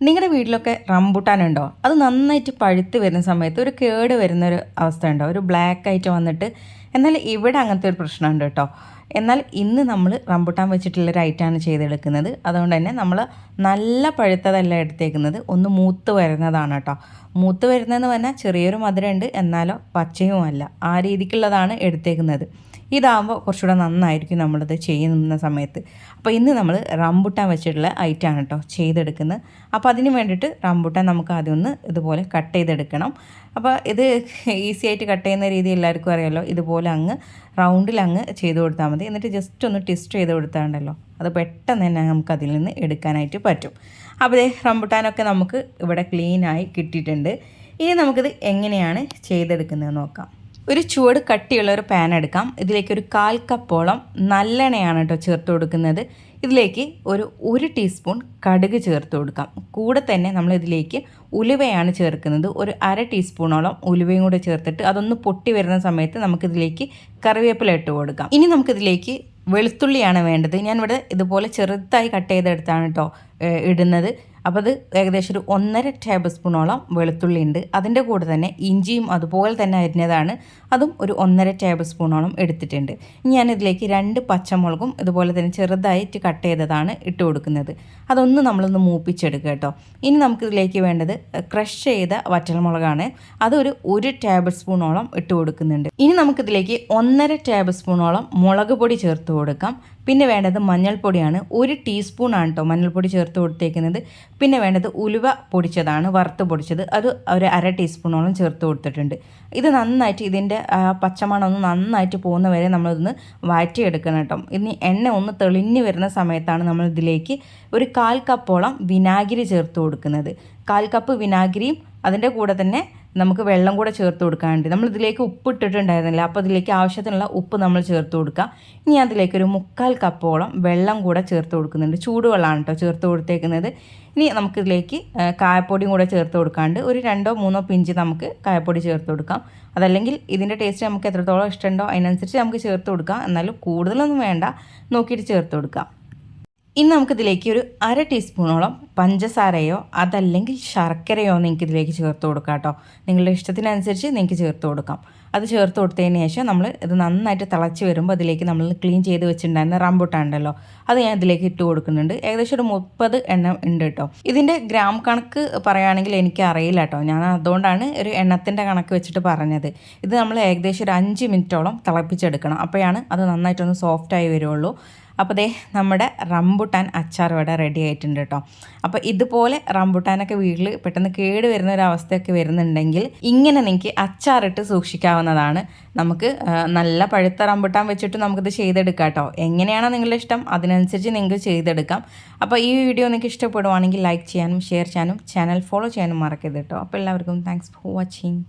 നിങ്ങളുടെ വീട്ടിലൊക്കെ റംബുട്ടാൻ ഉണ്ടോ? അത് നന്നായിട്ട് പഴുത്ത് വരുന്ന സമയത്ത് ഒരു കേട് വരുന്നൊരു അവസ്ഥ ഉണ്ടോ? ഒരു ബ്ലാക്ക് ആയിട്ട് വന്നിട്ട്. എന്നാൽ ഇവിടെ അങ്ങനത്തെ ഒരു പ്രശ്നമുണ്ട് കേട്ടോ. എന്നാൽ ഇന്ന് നമ്മൾ റംബുട്ടാൻ വെച്ചിട്ടുള്ളൊരു ഐറ്റമാണ് ചെയ്തെടുക്കുന്നത്. അതുകൊണ്ട് തന്നെ നമ്മൾ നല്ല പഴുത്തതല്ല എടുത്തേക്കുന്നത്, ഒന്ന് മൂത്ത് വരുന്നതാണ് കേട്ടോ. മൂത്ത് വരുന്നതെന്ന് പറഞ്ഞാൽ ചെറിയൊരു മധുരമുണ്ട്, എന്നാലോ പച്ചയുമല്ല, ആ രീതിക്കുള്ളതാണ് എടുത്തേക്കുന്നത്. ഇതാകുമ്പോൾ കുറച്ചുകൂടെ നന്നായിരിക്കും നമ്മളിത് ചെയ്യുന്ന സമയത്ത്. അപ്പോൾ ഇന്ന് നമ്മൾ റംബുട്ടാൻ വെച്ചിട്ടുള്ള ഐറ്റമാണ് കേട്ടോ ചെയ്തെടുക്കുന്നത്. അപ്പോൾ അതിന് വേണ്ടിയിട്ട് റംബുട്ടാൻ നമുക്ക് ആദ്യം ഒന്ന് ഇതുപോലെ കട്ട് ചെയ്തെടുക്കണം. അപ്പോൾ ഇത് ഈസി ആയിട്ട് കട്ട് ചെയ്യുന്ന രീതി എല്ലാവർക്കും അറിയാമല്ലോ. ഇതുപോലെ അങ്ങ് റൗണ്ടിൽ അങ്ങ് ചെയ്ത് കൊടുത്താൽ മതി. എന്നിട്ട് ജസ്റ്റ് ഒന്ന് ട്വിസ്റ്റ് ചെയ്ത് കൊടുത്താണ്ടല്ലോ, അത് പെട്ടെന്ന് തന്നെ നമുക്ക് അതിൽ നിന്ന് എടുക്കാനായിട്ട് പറ്റും. അപ്പോൾ റംബുട്ടാനൊക്കെ നമുക്ക് ഇവിടെ ക്ലീനായി കിട്ടിയിട്ടുണ്ട്. ഇനി നമുക്കിത് എങ്ങനെയാണ് ചെയ്തെടുക്കുന്നത് നോക്കാം. ഒരു ചുവട് കട്ടിയുള്ള ഒരു പാൻ എടുക്കാം. ഇതിലേക്ക് ഒരു 1/4 കപ്പോളം നല്ലെണ്ണയാണ് കേട്ടോ ചേർത്ത് കൊടുക്കുന്നത്. ഇതിലേക്ക് ഒരു ടീസ്പൂൺ കടുക് ചേർത്ത് കൊടുക്കാം. കൂടെ തന്നെ നമ്മളിതിലേക്ക് ഉലുവയാണ് ചേർക്കുന്നത്. ഒരു 1/2 ടീസ്പൂണോളം ഉലുവയും കൂടെ ചേർത്തിട്ട് അതൊന്ന് പൊട്ടി വരുന്ന സമയത്ത് നമുക്കിതിലേക്ക് കറിവേപ്പില ഇട്ട് കൊടുക്കാം. ഇനി നമുക്കിതിലേക്ക് വെളുത്തുള്ളിയാണ് വേണ്ടത്. ഞാനിവിടെ ഇതുപോലെ ചെറുതായി കട്ട് ചെയ്തെടുത്താണ് കേട്ടോ ഇടുന്നത്. അപ്പോൾ അത് ഏകദേശം ഒരു 1.5 ടേബിൾ സ്പൂണോളം വെളുത്തുള്ളി ഉണ്ട്. അതിൻ്റെ കൂടെ തന്നെ ഇഞ്ചിയും അതുപോലെ തന്നെ അരിഞ്ഞതാണ്, അതും ഒരു 1.5 ടേബിൾ സ്പൂണോളം എടുത്തിട്ടുണ്ട്. ഞാനിതിലേക്ക് 2 പച്ചമുളകും ഇതുപോലെ തന്നെ ചെറുതായിട്ട് കട്ട് ചെയ്തതാണ് ഇട്ട് കൊടുക്കുന്നത്. അതൊന്ന് നമ്മളൊന്ന് മൂപ്പിച്ചെടുക്കുക കേട്ടോ. ഇനി നമുക്കിതിലേക്ക് വേണ്ടത് ക്രഷ് ചെയ്ത വറ്റൽമുളകാണ്. അതൊരു 1 ടേബിൾ സ്പൂണോളം ഇട്ട് കൊടുക്കുന്നുണ്ട്. ഇനി നമുക്കിതിലേക്ക് 1.5 ടേബിൾ സ്പൂണോളം മുളക് പൊടി ചേർത്ത് കൊടുക്കാം. പിന്നെ വേണ്ടത് മഞ്ഞൾപ്പൊടിയാണ്. 1 ടീസ്പൂണാണ് കേട്ടോ മഞ്ഞൾപ്പൊടി ചേർത്ത് കൊടുത്തേക്കുന്നത്. പിന്നെ വേണ്ടത് ഉലുവ പൊടിച്ചതാണ്, വറുത്ത് പൊടിച്ചത്, അത് ഒരു 1/2 ടീസ്പൂണോളം ചേർത്ത് കൊടുത്തിട്ടുണ്ട്. ഇത് നന്നായിട്ട് ഇതിൻ്റെ പച്ചമണം ഒന്ന് നന്നായിട്ട് പോകുന്ന വരെ നമ്മളിതൊന്ന് വഴറ്റിയെടുക്കണം കേട്ടോ. ഇനി എണ്ണ ഒന്ന് തെളിഞ്ഞ് വരുന്ന സമയത്താണ് നമ്മൾ ഇതിലേക്ക് ഒരു 1/4 കപ്പോളം വിനാഗിരി ചേർത്ത് കൊടുക്കുന്നത്. 1/4 കപ്പ് വിനാഗിരിയും അതിൻ്റെ കൂടെ തന്നെ നമുക്ക് വെള്ളം കൂടെ ചേർത്ത് കൊടുക്കാനുണ്ട്. നമ്മൾ ഇതിലേക്ക് ഉപ്പ് ഇട്ടിട്ടുണ്ടായിരുന്നില്ല, അപ്പോൾ ഇതിലേക്ക് ആവശ്യത്തിനുള്ള ഉപ്പ് നമ്മൾ ചേർത്ത് കൊടുക്കുക. ഇനി അതിലേക്ക് ഒരു 1/4 കപ്പോളം വെള്ളം കൂടെ ചേർത്ത് കൊടുക്കുന്നുണ്ട്. ചൂടുവെള്ളമാണ് കേട്ടോ ചേർത്ത് കൊടുത്തേക്കുന്നത്. ഇനി നമുക്കിതിലേക്ക് കായപ്പൊടിയും കൂടെ ചേർത്ത് കൊടുക്കാണ്ട് ഒരു 2-3 പിഞ്ച് നമുക്ക് കായപ്പൊടി ചേർത്ത് കൊടുക്കാം. അതല്ലെങ്കിൽ ഇതിൻ്റെ ടേസ്റ്റ് നമുക്ക് എത്രത്തോളം ഇഷ്ടമുണ്ടോ അതിനനുസരിച്ച് നമുക്ക് ചേർത്ത് കൊടുക്കാം. എന്നാലും കൂടുതലൊന്നും വേണ്ട, നോക്കിയിട്ട് ചേർത്ത് കൊടുക്കാം. ഇനി നമുക്കിതിലേക്ക് ഒരു 1/2 ടീസ്പൂണോളം പഞ്ചസാരയോ അതല്ലെങ്കിൽ ശർക്കരയോ നിങ്ങൾക്ക് ഇതിലേക്ക് ചേർത്ത് കൊടുക്കാം കേട്ടോ. നിങ്ങളുടെ ഇഷ്ടത്തിനനുസരിച്ച് നിങ്ങൾക്ക് ചേർത്ത് കൊടുക്കാം. അത് ചേർത്ത് കൊടുത്തതിന് ശേഷം നമ്മൾ ഇത് നന്നായിട്ട് തിളച്ച് വരുമ്പോൾ അതിലേക്ക് നമ്മൾ ക്ലീൻ ചെയ്ത് വെച്ചിട്ടുണ്ടായിരുന്ന റംബുട്ടാൻ ഉണ്ടല്ലോ, അത് ഞാൻ ഇതിലേക്ക് ഇട്ട് കൊടുക്കുന്നുണ്ട്. ഏകദേശം ഒരു 30 എണ്ണം ഉണ്ട് കേട്ടോ. ഇതിൻ്റെ ഗ്രാം കണക്ക് പറയുകയാണെങ്കിൽ എനിക്ക് അറിയില്ല കേട്ടോ. ഞാൻ അതുകൊണ്ടാണ് ഒരു എണ്ണത്തിൻ്റെ കണക്ക് വെച്ചിട്ട് പറഞ്ഞത്. ഇത് നമ്മൾ ഏകദേശം ഒരു 5 മിനിറ്റോളം തിളപ്പിച്ചെടുക്കണം. അപ്പോഴാണ് അത് നന്നായിട്ടൊന്ന് സോഫ്റ്റായി വരുള്ളൂ. അപ്പോൾ നമ്മുടെ റംബുട്ടാൻ അച്ചാർ ഇവിടെ റെഡി ആയിട്ടുണ്ട് കേട്ടോ. അപ്പോൾ ഇതുപോലെ റംബുട്ടാനൊക്കെ വീട്ടിൽ പെട്ടെന്ന് കേട് വരുന്ന ഒരു അവസ്ഥയൊക്കെ വരുന്നുണ്ടെങ്കിൽ ഇങ്ങനെ നിങ്ങൾക്ക് അച്ചാറിട്ട് സൂക്ഷിക്കാവുന്നതാണ്. നമുക്ക് നല്ല പഴുത്ത റംബുട്ടാൻ വെച്ചിട്ട് നമുക്കിത് ചെയ്തെടുക്കാം കേട്ടോ. എങ്ങനെയാണോ നിങ്ങളുടെ ഇഷ്ടം അതിനനുസരിച്ച് നിങ്ങൾക്ക് ചെയ്തെടുക്കാം. അപ്പോൾ ഈ വീഡിയോ നിങ്ങൾക്ക് ഇഷ്ടപ്പെടുവാണെങ്കിൽ ലൈക്ക് ചെയ്യാനും ഷെയർ ചെയ്യാനും ചാനൽ ഫോളോ ചെയ്യാനും മറക്കരുത് കേട്ടോ. അപ്പോൾ എല്ലാവർക്കും താങ്ക്സ് ഫോർ വാച്ചിങ്.